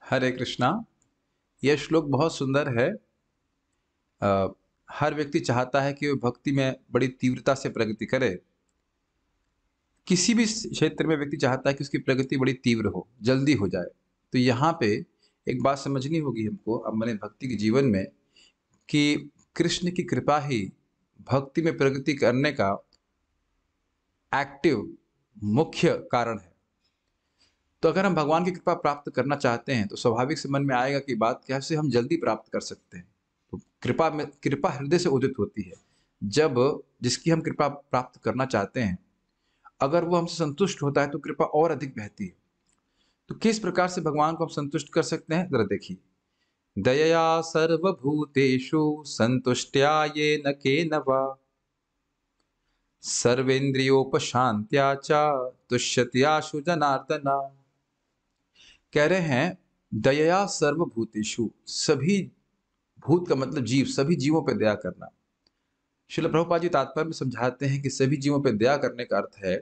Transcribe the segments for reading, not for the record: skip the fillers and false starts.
हरे कृष्णा। यह श्लोक बहुत सुंदर है। अ, हर व्यक्ति चाहता है कि वो भक्ति में बड़ी तीव्रता से प्रगति करे। किसी भी क्षेत्र में व्यक्ति चाहता है कि उसकी प्रगति बड़ी तीव्र हो, जल्दी हो जाए। तो यहाँ पे एक बात समझनी होगी हमको अब मैंने भक्ति के जीवन में कि कृष्ण की कृपा ही भक्ति में प्रगति करने का एक्टिव मुख्य कारण है। तो अगर हम भगवान की कृपा प्राप्त करना चाहते हैं तो स्वाभाविक से मन में आएगा कि बात कैसे हम जल्दी प्राप्त कर सकते हैं। तो कृपा हृदय से उदित होती है। जब जिसकी हम कृपा प्राप्त करना चाहते हैं अगर वो हमसे संतुष्ट होता है तो कृपा और अधिक बहती है। तो किस प्रकार से भगवान को हम संतुष्ट कर सकते हैं जरा देखिए। दयया सर्वभूतेषु संतुष्ट्या ये न केन वा सर्वेन्द्रियोपशांत्या च तुष्यत्याशु जनार्दना। कह रहे हैं दयया सर्वभूतेषु, सभी भूत का मतलब जीव, सभी जीवों पर दया करना। श्रील प्रभुपाद जी तात्पर्य में समझाते हैं कि सभी जीवों पर दया करने का अर्थ है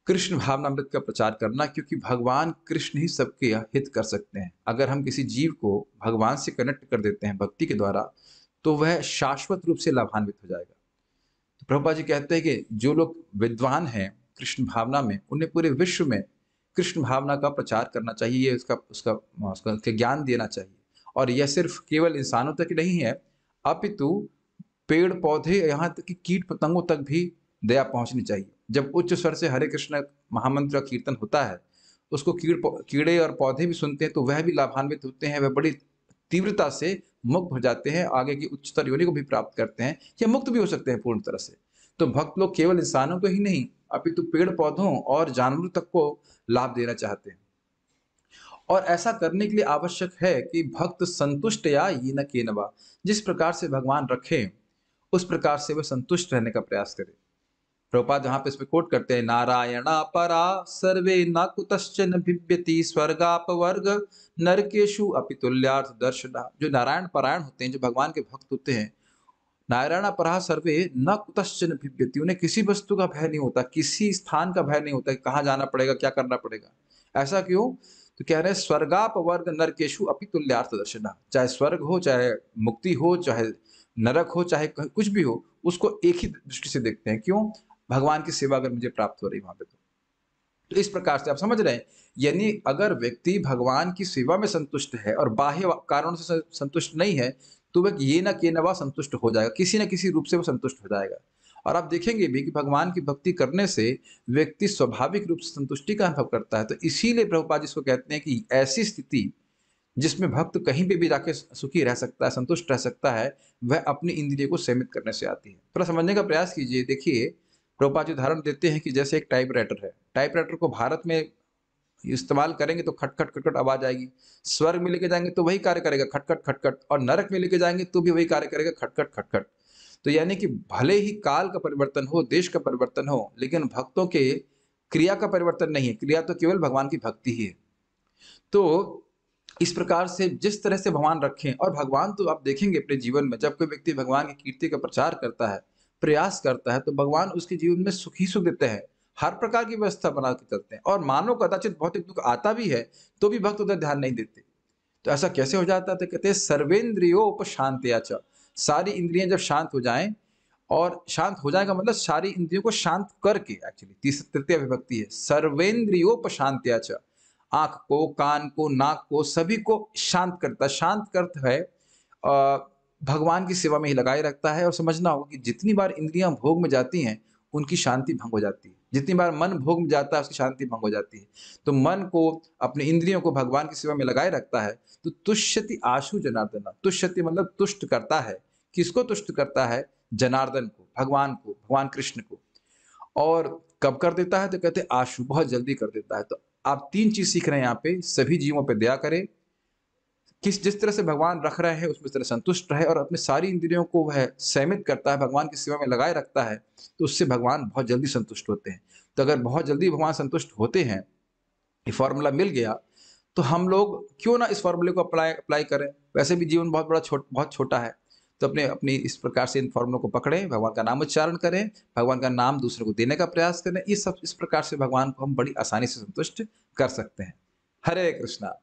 कृष्ण भावनामृत का प्रचार करना, क्योंकि भगवान कृष्ण ही सबके हित कर सकते हैं। अगर हम किसी जीव को भगवान से कनेक्ट कर देते हैं भक्ति के द्वारा तो वह शाश्वत रूप से लाभान्वित हो जाएगा। तो प्रभुपाद जी कहते हैं कि जो लोग विद्वान हैं कृष्ण भावना में, उन्हें पूरे विश्व में कृष्ण भावना का प्रचार करना चाहिए, ये उसका उसका उसका ज्ञान देना चाहिए। और यह सिर्फ केवल इंसानों तक नहीं है, अपितु पेड़ पौधे, यहाँ तक कि कीट पतंगों तक भी दया पहुंचनी चाहिए। जब उच्च स्वर से हरे कृष्ण महामंत्र का कीर्तन होता है उसको कीड़े और पौधे भी सुनते हैं तो वह भी लाभान्वित होते हैं, वह बड़ी तीव्रता से मुक्त हो जाते हैं, आगे की उच्चतर योनि को भी प्राप्त करते हैं या मुक्त भी हो सकते हैं पूर्ण तरह से। तो भक्त लोग केवल इंसानों को ही नहीं अपितु पेड़ पौधों और जानवरों तक को लाभ देना चाहते हैं। और ऐसा करने के लिए आवश्यक है कि भक्त संतुष्ट या ये न केनवा, जिस प्रकार से भगवान रखें उस प्रकार से वह संतुष्ट रहने का प्रयास करे। प्रभुपाद यहाँ पे इसमें कोट करते हैं, नारायणा परा सर्वे न कुतश्चन भिव्यति स्वर्गापवर्ग नरकेशु अपि तुल्यार्थ दर्शना। जो नारायण परायण होते हैं, जो भगवान के भक्त होते हैं, नारायण परा सर्वे न कुतश्चन भिव्यति, उन्हें किसी वस्तु का भय नहीं होता, किसी स्थान का भय नहीं होता कि कहाँ जाना पड़ेगा, क्या करना पड़ेगा। ऐसा क्यों? तो कह रहे हैं स्वर्गापवर्ग नरकेशु अपि तुल्यार्थ दर्शना। चाहे स्वर्ग हो, चाहे मुक्ति हो, चाहे नरक हो, चाहे कुछ भी हो, उसको एक ही दृष्टि से देखते हैं। क्यों? भगवान की सेवा अगर मुझे प्राप्त हो रही वहां पे तो इस प्रकार से आप समझ रहे हैं। यानी अगर व्यक्ति भगवान की सेवा में संतुष्ट है और बाह्य कारणों से संतुष्ट नहीं है तो वह ये ना के नवा संतुष्ट हो जाएगा, किसी न किसी रूप से वो संतुष्ट हो जाएगा। और आप देखेंगे भी कि भगवान की भक्ति करने से व्यक्ति स्वाभाविक रूप से संतुष्टि का अनुभव करता है। तो इसीलिए प्रभुपाद जिसको कहते हैं कि ऐसी स्थिति जिसमें भक्त कहीं पे भी जाके सुखी रह सकता है, संतुष्ट रह सकता है, वह अपनी इंद्रिय को सीमित करने से आती है। थोड़ा समझने का प्रयास कीजिए। देखिए प्रभुपाद जी उदाहरण देते हैं कि जैसे एक टाइपराइटर है, टाइपराइटर को भारत में इस्तेमाल करेंगे तो खटखट खटखट आवाज आएगी, स्वर्ग में लेके जाएंगे तो वही कार्य करेगा खटखट खटखट, और नरक में लेके जाएंगे तो भी वही कार्य करेगा खटखट खटखट। तो यानी कि भले ही काल का परिवर्तन हो, देश का परिवर्तन हो, लेकिन भक्तों के क्रिया का परिवर्तन नहीं है। क्रिया तो केवल भगवान की भक्ति ही है। तो इस प्रकार से जिस तरह से भगवान रखें, और भगवान तो आप देखेंगे अपने जीवन में जब कोई व्यक्ति भगवान की कीर्ति का प्रचार करता है, प्रयास करता है, तो भगवान उसके जीवन में सुख ही सुख देते हैं। हर प्रकार की व्यवस्था बना के चलते हैं, और मानव कदाचित भौतिक दुख आता भी है तो भी भक्त उधर ध्यान नहीं देते। तो ऐसा कैसे हो जाता है? तो कहते हैं सर्वेंद्रियो उपशांत्या च, सारी इंद्रियां जब शांत हो जाएं, और शांत हो जाएगा मतलब सारी इंद्रियों को शांत करके, एक्चुअली तृतीय विभक्ति है, सर्वेंद्रियोपशांत्या च, आंख को, कान को, नाक को, सभी को शांत करता है। शांत करता है भगवान की सेवा में ही लगाए रखता है। और समझना होगा कि जितनी बार इंद्रियां भोग में जाती हैं उनकी शांति भंग हो जाती है, जितनी बार मन भोग में जाता है उसकी शांति भंग हो जाती है। तो मन को, अपने इंद्रियों को भगवान की सेवा में लगाए रखता है तो तुष्यति आशु जनार्दन। तुष्यति मतलब तुष्ट करता है। किसको तुष्ट करता है? जनार्दन को, भगवान को, भगवान कृष्ण को। और कब कर देता है? तो कहते हैं आशु, बहुत जल्दी कर देता है। तो आप तीन चीज सीख रहे हैं यहाँ पे, सभी जीवों पे दया करें, जिस तरह से भगवान रख रहे हैं उसमें तरह संतुष्ट रहे, और अपने सारी इंद्रियों को वह संयमित करता है, भगवान की सेवा में लगाए रखता है, तो उससे भगवान बहुत जल्दी संतुष्ट होते हैं। तो अगर बहुत जल्दी भगवान संतुष्ट होते हैं, ये फॉर्मूला मिल गया, तो हम लोग क्यों ना इस फॉर्मूले को अप्लाई अप्लाई करें। वैसे भी जीवन बहुत छोटा है। तो अपने अपनी इस प्रकार से इन फॉर्मूलों को पकड़ें, भगवान का नाम उच्चारण करें, भगवान का नाम दूसरों को देने का प्रयास करें। ये सब इस प्रकार से भगवान को हम बड़ी आसानी से संतुष्ट कर सकते हैं। हरे कृष्णा।